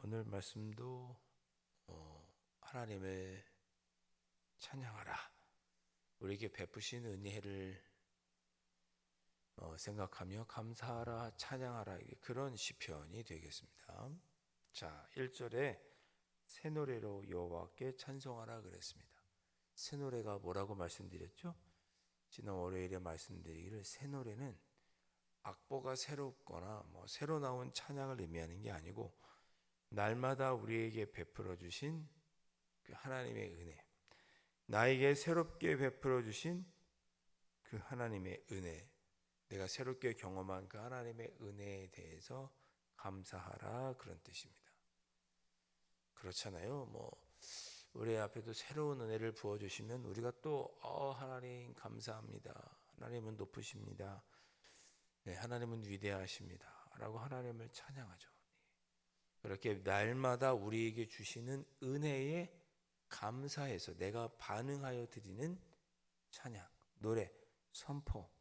오늘 말씀도 하나님을 찬양하라, 우리에게 베푸신 은혜를 생각하며 감사하라, 찬양하라, 그런 시편이 되겠습니다. 자, 1절에 새 노래로 여호와께 찬송하라 그랬습니다. 새 노래가 뭐라고 말씀드렸죠? 지난 월요일에 말씀드리기를 새 노래는 악보가 새롭거나 새로 나온 찬양을 의미하는 게 아니고 날마다 우리에게 베풀어 주신 그 하나님의 은혜, 나에게 새롭게 베풀어 주신 그 하나님의 은혜, 내가 새롭게 경험한 그 하나님의 은혜에 대해서 감사하라, 그런 뜻입니다. 그렇잖아요. 우리 앞에도 새로운 은혜를 부어 주시면 우리가 또 하나님 감사합니다, 하나님은 높으십니다, 네, 하나님은 위대하십니다 라고 하나님을 찬양하죠. 그렇게 날마다 우리에게 주시는 은혜에 감사해서 내가 반응하여 드리는 찬양, 노래, 선포,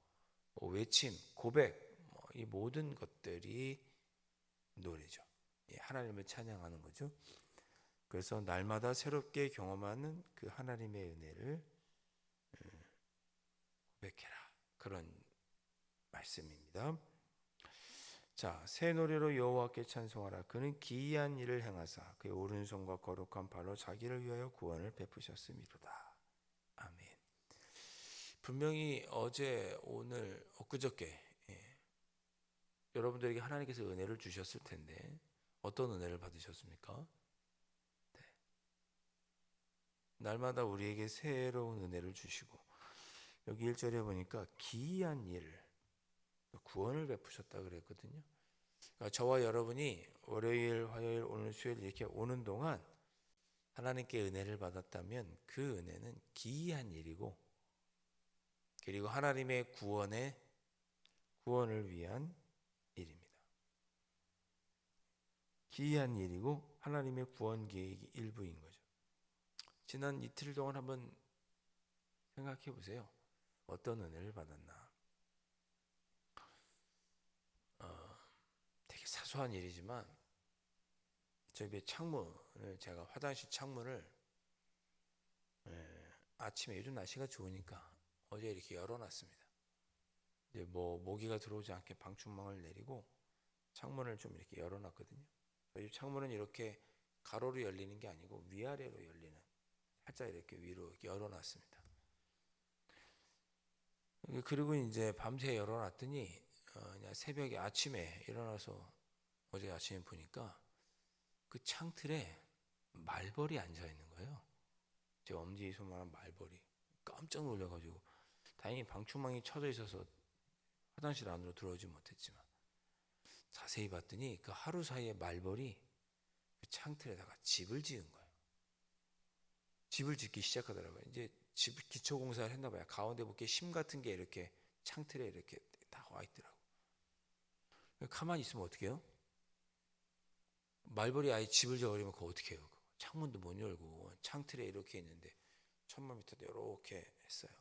외침, 고백, 이 모든 것들이 노래죠. 하나님을 찬양하는 거죠. 그래서 날마다 새롭게 경험하는 그 하나님의 은혜를 고백해라, 그런 말씀입니다. 자, 새 노래로 여호와께 찬송하라. 그는 기이한 일을 행하사 그의 오른손과 거룩한 발로 자기를 위하여 구원을 베푸셨음이로다. 아멘. 분명히 어제, 오늘, 엊그저께 여러분들에게 하나님께서 은혜를 주셨을 텐데 어떤 은혜를 받으셨습니까? 네. 날마다 우리에게 새로운 은혜를 주시고, 여기 1절에 보니까 기이한 일, 구원을 베푸셨다 그랬거든요. 그러니까 저와 여러분이 월요일, 화요일, 오늘 수요일 이렇게 오는 동안 하나님께 은혜를 받았다면 그 은혜는 기이한 일이고, 그리고 하나님의 구원을 위한 일입니다. 기이한 일이고 하나님의 구원 계획이 일부인 거죠. 지난 이틀 동안 한번 생각해 보세요. 어떤 은혜를 받았나? 되게 사소한 일이지만 저희 집 창문을, 제가 화장실 창문을 아침에, 요즘 날씨가 좋으니까 어제 이렇게 열어놨습니다. 이제 모기가 들어오지 않게 방충망을 내리고 창문을 좀 이렇게 열어놨거든요. 저희 집 창문은 이렇게 가로로 열리는 게 아니고 위아래로 열리는, 살짝 이렇게 위로 이렇게 열어놨습니다. 그리고 이제 밤새 열어놨더니 그냥 새벽에 아침에 일어나서 어제 아침에 보니까 그 창틀에 말벌이 앉아 있는 거예요. 제 엄지손만한 말벌이. 깜짝 놀라가지고 다행히 방충망이 쳐져 있어서 화장실 안으로 들어오지 못했지만 자세히 봤더니 그 하루 사이에 말벌이 그 창틀에다가 집을 지은 거예요. 집을 짓기 시작하더라고요. 이제 집 기초 공사를 했나 봐요. 가운데 볼게 심 같은 게 이렇게 창틀에 이렇게 딱 와 있더라고. 가만히 있으면 어떻게 해요? 말벌이 아예 집을 지어버리면 그거 어떻게 해요? 창문도 못 열고 창틀에 이렇게 있는데 천막 밑에도 이렇게 했어요.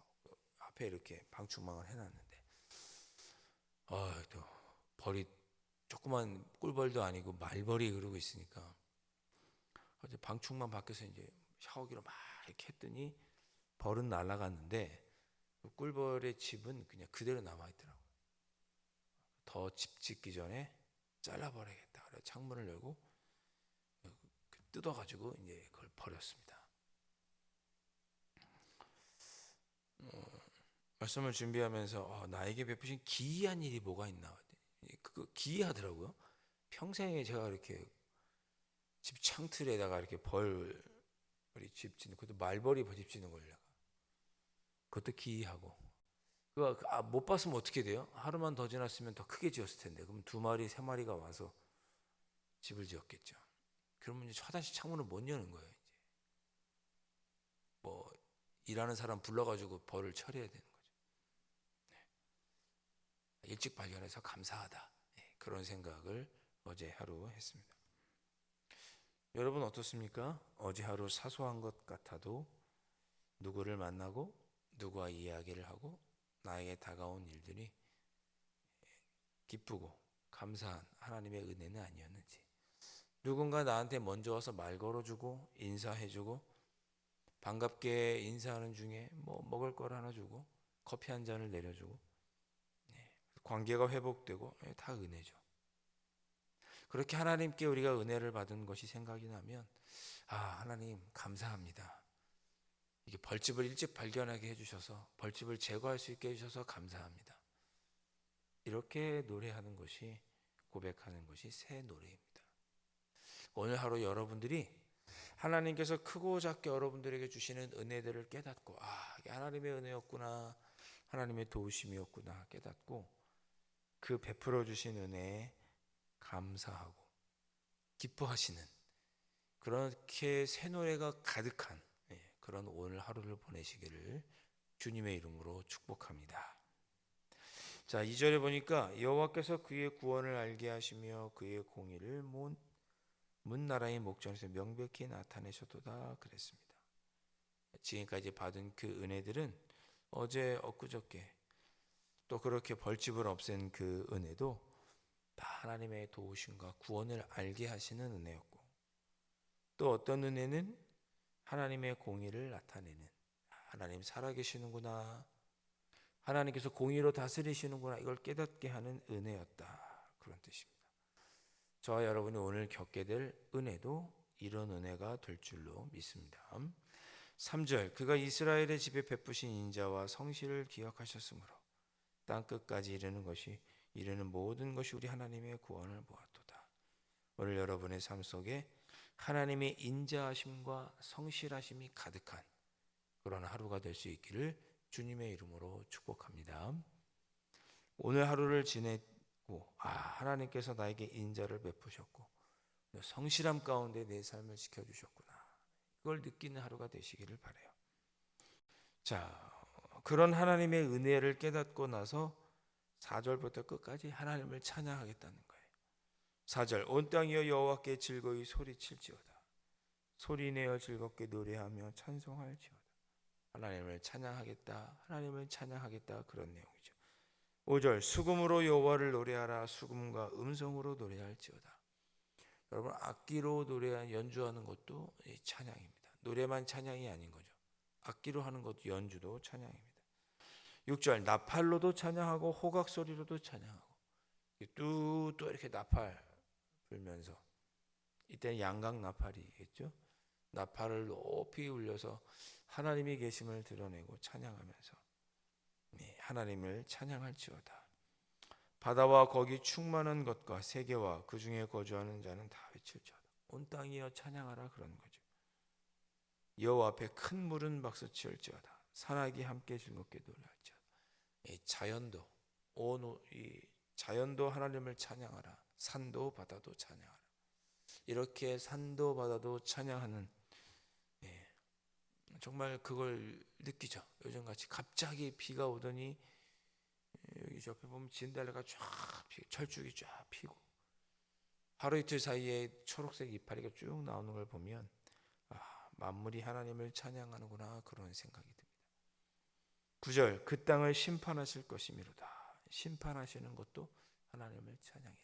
앞에 이렇게 방충망을 해놨는데 또 벌이, 조그만 꿀벌도 아니고 말벌이 그러고 있으니까 어제 방충망 밖에서 이제 샤워기로 막 이렇게 했더니 벌은 날아갔는데 그 꿀벌의 집은 그냥 그대로 남아있더라고요. 더 집 짓기 전에 잘라버리겠다. 그래서 창문을 열고 뜯어가지고 이제 그걸 버렸습니다. 말씀을 준비하면서 나에게 베푸신 기이한 일이 뭐가 있나, 그거 기이하더라고요. 평생에 제가 이렇게 집 창틀에다가 이렇게 벌이 집 짓는, 그것도 말벌이 집 짓는 걸, 그것도 기이하고, 그거 못 봤으면 어떻게 돼요? 하루만 더 지났으면 더 크게 지었을 텐데, 그럼 2마리, 3마리가 와서 집을 지었겠죠. 그러면 이제 화장실 창문을 못 여는 거예요. 이제 일하는 사람 불러가지고 벌을 처리해야 되는 거죠. 일찍 발견해서 감사하다, 그런 생각을 어제 하루 했습니다. 여러분 어떻습니까? 어제 하루 사소한 것 같아도 누구를 만나고 누구와 이야기를 하고 나에게 다가온 일들이 기쁘고 감사한 하나님의 은혜는 아니었는지, 누군가 나한테 먼저 와서 말 걸어주고 인사해주고 반갑게 인사하는 중에 뭐 먹을 걸 하나 주고 커피 한 잔을 내려주고 관계가 회복되고 다 은혜죠. 그렇게 하나님께 우리가 은혜를 받은 것이 생각이 나면 하나님 감사합니다. 이게 벌집을 일찍 발견하게 해주셔서 벌집을 제거할 수 있게 해주셔서 감사합니다. 이렇게 노래하는 것이 고백하는 것이 새 노래입니다. 오늘 하루 여러분들이 하나님께서 크고 작게 여러분들에게 주시는 은혜들을 깨닫고 이게 하나님의 은혜였구나, 하나님의 도우심이었구나 깨닫고 그 베풀어 주신 은혜에 감사하고 기뻐하시는 그렇게 새 노래가 가득한 그런 오늘 하루를 보내시기를 주님의 이름으로 축복합니다. 자, 2절에 보니까 여호와께서 그의 구원을 알게 하시며 그의 공의를 문 나라의 목전에서 명백히 나타내셨도다 그랬습니다. 지금까지 받은 그 은혜들은 어제 엊그저께 또 그렇게 벌집을 없앤 그 은혜도 다 하나님의 도우심과 구원을 알게 하시는 은혜였고, 또 어떤 은혜는 하나님의 공의를 나타내는, 하나님 살아계시는구나, 하나님께서 공의로 다스리시는구나, 이걸 깨닫게 하는 은혜였다, 그런 뜻입니다. 저와 여러분이 오늘 겪게 될 은혜도 이런 은혜가 될 줄로 믿습니다. 3절, 그가 이스라엘의 집에 베푸신 인자와 성실을 기억하셨으므로 땅 끝까지 이르는 모든 것이 우리 하나님의 구원을 보았도다. 오늘 여러분의 삶 속에 하나님의 인자하심과 성실하심이 가득한 그런 하루가 될 수 있기를 주님의 이름으로 축복합니다. 오늘 하루를 지내고 하나님께서 나에게 인자를 베푸셨고 성실함 가운데 내 삶을 지켜주셨구나, 그걸 느끼는 하루가 되시기를 바라요. 자, 그런 하나님의 은혜를 깨닫고 나서 4절부터 끝까지 하나님을 찬양하겠다는 거예요. 4절, 온 땅이여 여호와께 즐거이 소리칠지어다. 소리내어 즐겁게 노래하며 찬송할지어다. 하나님을 찬양하겠다, 하나님을 찬양하겠다, 그런 내용이죠. 5절, 수금으로 여호와를 노래하라. 수금과 음성으로 노래할지어다. 여러분, 악기로 연주하는 것도 찬양입니다. 노래만 찬양이 아닌 거죠. 악기로 하는 것도 연주도 찬양입니다. 6절, 나팔로도 찬양하고 호각 소리로도 찬양하고, 또 이렇게 나팔 불면서, 이때는 양각 나팔이겠죠. 나팔을 높이 울려서 하나님이 계심을 드러내고 찬양하면서 하나님을 찬양할지어다. 바다와 거기 충만한 것과 세계와 그 중에 거주하는 자는 다 외칠지어다. 온 땅이여 찬양하라, 그런 거죠. 여호와 앞에 큰 물은 박수치올지어다. 산악이 함께 즐겁게 노래할지어다. 자연도 하나님을 찬양하라. 산도 바다도 찬양하라. 이렇게 산도 바다도 찬양하는, 정말 그걸 느끼죠. 요즘같이 갑자기 비가 오더니 여기 옆에 보면 진달래가 쫙 피고 철쭉이 쫙 피고 하루 이틀 사이에 초록색 이파리가 쭉 나오는 걸 보면 만물이 하나님을 찬양하는구나, 그런 생각이 듭니다. 9절, 그 땅을 심판하실 것이미로다. 심판하시는 것도 하나님을 찬양해라.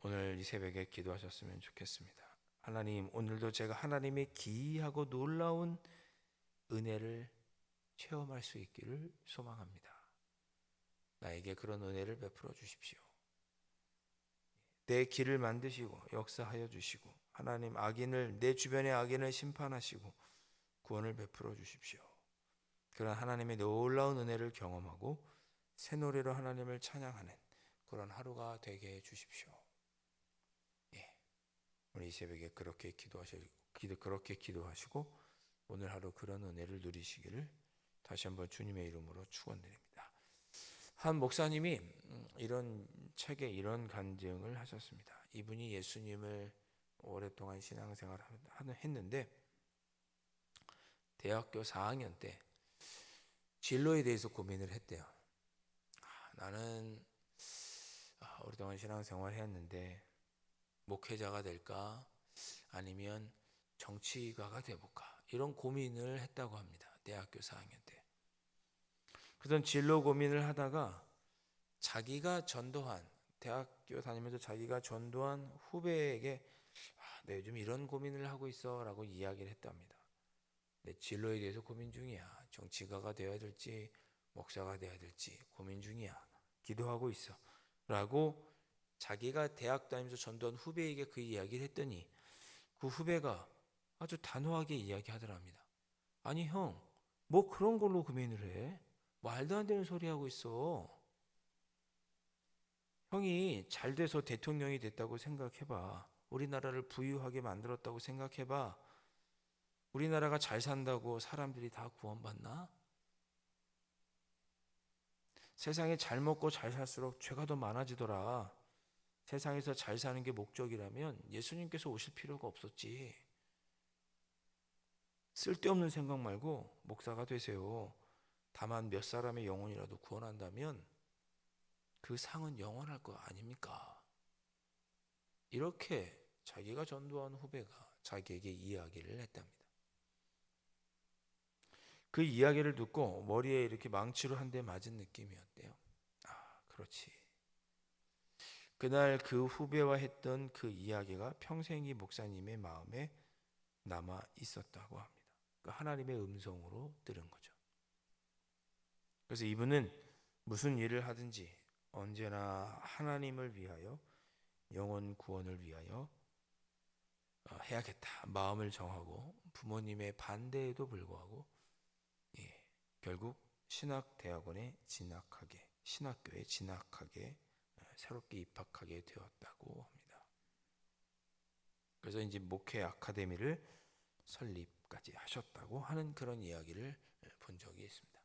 오늘 이 새벽에 기도하셨으면 좋겠습니다. 하나님, 오늘도 제가 하나님의 기이하고 놀라운 은혜를 체험할 수 있기를 소망합니다. 나에게 그런 은혜를 베풀어 주십시오. 내 길을 만드시고 역사하여 주시고, 하나님 내 주변의 악인을 심판하시고 구원을 베풀어 주십시오. 그런 하나님의 놀라운 은혜를 경험하고 새 노래로 하나님을 찬양하는 그런 하루가 되게 해 주십시오. 우리 이 새벽에 그렇게 기도하시고 오늘 하루 그런 은혜를 누리시기를 다시 한번 주님의 이름으로 축원드립니다. 한 목사님이 이런 책에 이런 간증을 하셨습니다. 이분이 예수님을 오랫동안 신앙생활을 했는데 대학교 4학년 때 진로에 대해서 고민을 했대요. 나는 오랫동안 신앙생활을 했는데 목회자가 될까 아니면 정치가가 돼볼까, 이런 고민을 했다고 합니다. 대학교 4학년 때. 그런 진로 고민을 하다가 자기가 전도한 대학교 다니면서 자기가 전도한 후배에게 내 요즘 이런 고민을 하고 있어 라고 이야기를 했답니다. 내 진로에 대해서 고민 중이야. 정치가가 되어야 될지 목사가 되어야 될지 고민 중이야. 기도하고 있어 라고 자기가 대학 다니면서 전도한 후배에게 그 이야기를 했더니 그 후배가 아주 단호하게 이야기하더랍니다. 아니 형, 뭐 그런 걸로 고민을 해? 말도 안 되는 소리 하고 있어. 형이 잘 돼서 대통령이 됐다고 생각해봐. 우리나라를 부유하게 만들었다고 생각해봐. 우리나라가 잘 산다고 사람들이 다 구원받나? 세상에 잘 먹고 잘 살수록 죄가 더 많아지더라. 세상에서 잘 사는 게 목적이라면 예수님께서 오실 필요가 없었지. 쓸데없는 생각 말고 목사가 되세요. 다만 몇 사람의 영혼이라도 구원한다면 그 상은 영원할 거 아닙니까? 이렇게 자기가 전도한 후배가 자기에게 이야기를 했답니다. 그 이야기를 듣고 머리에 이렇게 망치로 한 대 맞은 느낌이 어때요? 그렇지. 그날 그 후배와 했던 그 이야기가 평생 이 목사님의 마음에 남아 있었다고 합니다. 그 하나님의 음성으로 들은 거죠. 그래서 이분은 무슨 일을 하든지 언제나 하나님을 위하여 영혼 구원을 위하여 해야겠다 마음을 정하고 부모님의 반대에도 불구하고 결국 신학대학원에 진학하게 신학교에 진학하게 새롭게 입학하게 되었다고 합니다. 그래서 이제 목회 아카데미를 설립까지 하셨다고 하는 그런 이야기를 본 적이 있습니다.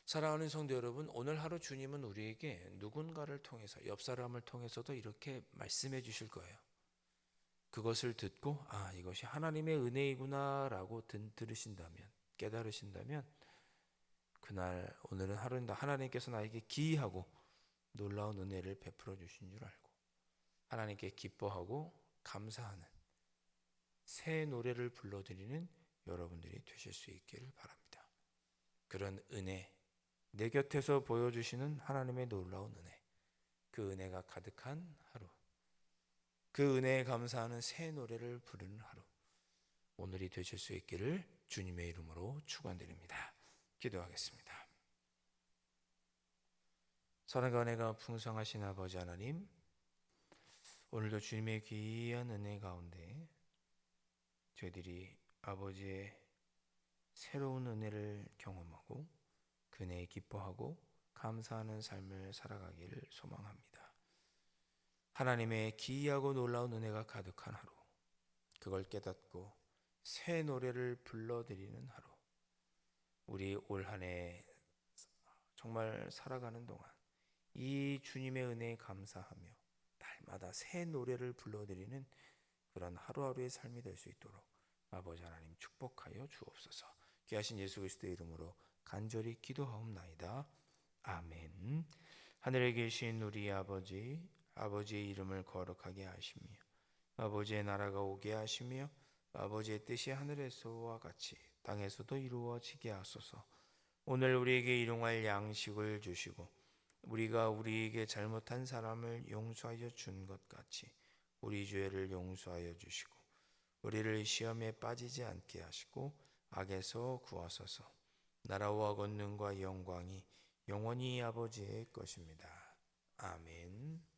사랑하는 성도 여러분, 오늘 하루 주님은 우리에게 누군가를 통해서 옆 사람을 통해서도 이렇게 말씀해 주실 거예요. 그것을 듣고 이것이 하나님의 은혜이구나라고 들으신다면 깨달으신다면 그날 오늘은 하루는 하나님께서 나에게 기이하고 놀라운 은혜를 베풀어 주신 줄 알고 하나님께 기뻐하고 감사하는 새 노래를 불러드리는 여러분들이 되실 수 있기를 바랍니다. 그런 은혜, 내 곁에서 보여주시는 하나님의 놀라운 은혜, 그 은혜가 가득한 하루, 그 은혜에 감사하는 새 노래를 부르는 하루, 오늘이 되실 수 있기를 주님의 이름으로 축원드립니다. 기도하겠습니다. 사랑과 은혜가 풍성하신 아버지 하나님, 오늘도 주님의 귀한 은혜 가운데 저희들이 아버지의 새로운 은혜를 경험하고 그 은혜에 기뻐하고 감사하는 삶을 살아가기를 소망합니다. 하나님의 기이하고 놀라운 은혜가 가득한 하루, 그걸 깨닫고 새 노래를 불러드리는 하루, 우리 올 한 해 정말 살아가는 동안 이 주님의 은혜에 감사하며 날마다 새 노래를 불러드리는 그런 하루하루의 삶이 될 수 있도록 아버지 하나님 축복하여 주옵소서. 귀하신 예수 그리스도의 이름으로 간절히 기도하옵나이다. 아멘. 하늘에 계신 우리 아버지, 아버지의 이름을 거룩하게 하시며 아버지의 나라가 오게 하시며 아버지의 뜻이 하늘에서와 같이 땅에서도 이루어지게 하소서. 오늘 우리에게 일용할 양식을 주시고 우리가 우리에게 잘못한 사람을 용서하여 준 것 같이 우리 죄를 용서하여 주시고 우리를 시험에 빠지지 않게 하시고 악에서 구하소서. 나라와 권능과 영광이 영원히 아버지의 것입니다. 아멘.